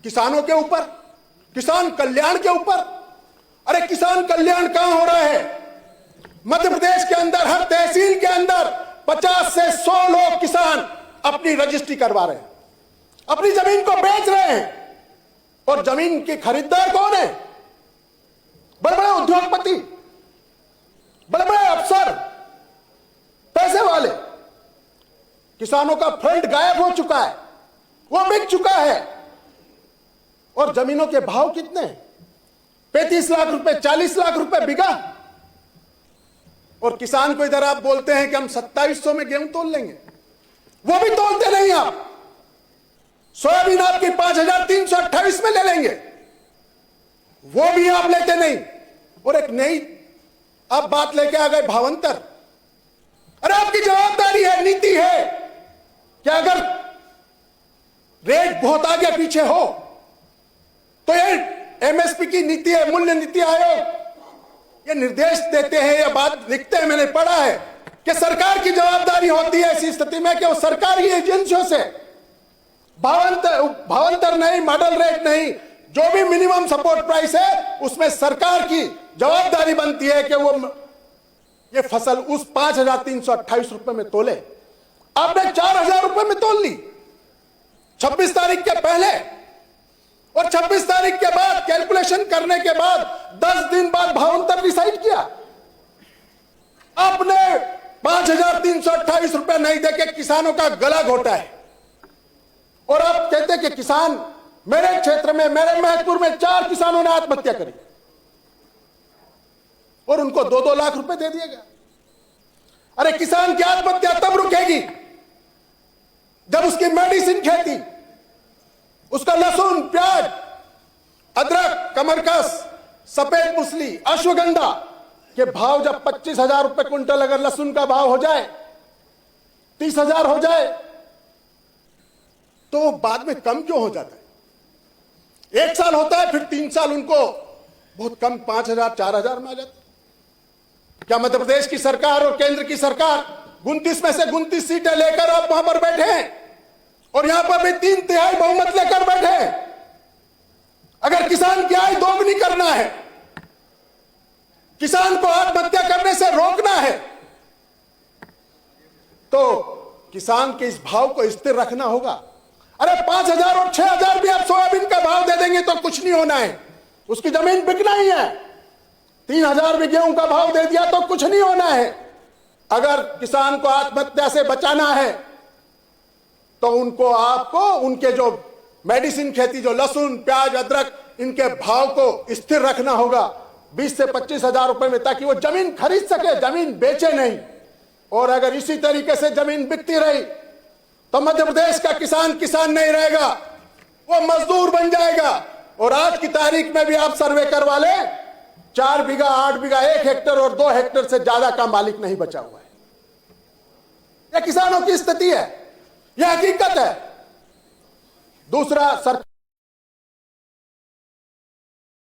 किसानों के ऊपर, किसान कल्याण के ऊपर। अरे किसान कल्याण कहां हो रहा है? मध्य प्रदेश के अंदर हर तहसील के अंदर 50 से 100 लोग किसान अपनी रजिस्ट्री करवा रहे हैं, अपनी जमीन को बेच रहे हैं। और जमीन के खरीदार कौन है? बड़े बड़े उद्योगपति, बड़े बड़े अफसर, पैसे वाले। किसानों का फंड गायब हो चुका है, वो बिक चुका है। और जमीनों के भाव कितने? 35 लाख रुपए, 40 लाख रुपए बीघा। और किसान को इधर आप बोलते हैं कि हम 2700 में गेहूं तोल लेंगे, वो भी तोलते नहीं आप। सोयाबीन आपकी 5328 में ले लेंगे, वो भी आप लेते नहीं। और एक नई आप बात लेके आ गए भावांतर। अरे आपकी जवाबदारी है, नीति है कि अगर रेट बहुत आगे पीछे हो तो ये एमएसपी की नीति है, मूल्य नीति आयोग ये निर्देश देते हैं, या बात लिखते हैं, मैंने पढ़ा है कि सरकार की जवाबदारी होती है ऐसी स्थिति में कि वो सरकारी एजेंसियों से भावांतर नहीं, मॉडल रेट नहीं, जो भी मिनिमम सपोर्ट प्राइस है उसमें सरकार की जवाबदारी बनती है कि वो ये फसल उस 5328 रुपए में तोले। आपने 4000 रुपए में तोल ली 26 तारीख के पहले, और 26 तारीख के बाद कैलकुलेशन करने के बाद 10 दिन बाद भावांतर डिसाइड किया। आपने 5328 रुपए नहीं देके किसानों का गला घोटा है। और आप कहते कि किसान, मेरे क्षेत्र में, मेरे महतपुर में 4 किसानों ने आत्महत्या करी और उनको 2-2 लाख रुपए दे दिया गया। अरे किसान की आत्महत्या तब रुकेगी जब उसकी मेडिसिन खेती, उसका लहसुन, प्याज, अदरक, कमरकस, सफेद मूसली, अश्वगंधा के भाव जब 25,000 रुपए क्विंटल अगर लहसुन का भाव हो जाए, 30,000 हो जाए, तो बाद में कम क्यों हो जाता है? 1 साल होता है, फिर 3 साल उनको बहुत कम 5,000, 4,000 में आ जाता है। क्या मध्य प्रदेश की सरकार और केंद्र की सरकार 29 में से 29 सीटें लेकर आप वहां पर बैठे हैं और यहां पर भी 3/3 बहुमत लेकर बैठे हैं? अगर किसान की आय दोगुनी करना है, किसान को आत्महत्या करने से रोकना है, तो किसान के इस भाव को स्थिर रखना होगा। अरे 5,000 और 6,000 भी आप सोयाबीन का भाव दे देंगे तो कुछ नहीं होना है, उसकी जमीन बिकना ही है। 3,000 भी गेहूं का भाव दे दिया तो कुछ नहीं होना है। अगर किसान को आत्महत्या से बचाना है तो उनको, आपको उनके जो मेडिसिन खेती, जो लहसुन, प्याज, अदरक, इनके भाव को स्थिर रखना होगा 20 से 25,000 रुपए में, ताकि वो जमीन खरीद सके, जमीन बेचे नहीं। और अगर इसी तरीके से जमीन बिकती रही तो मध्य प्रदेश का किसान किसान नहीं रहेगा, वो मजदूर बन जाएगा। और आज की तारीख में भी आप सर्वे करवा ले, 4 बीघा, 8 बीघा, 1 हेक्टर और 2 हेक्टर से ज्यादा का मालिक नहीं बचा हुआ है। यह किसानों की स्थिति है, यह हकीकत है। दूसरा, सरकार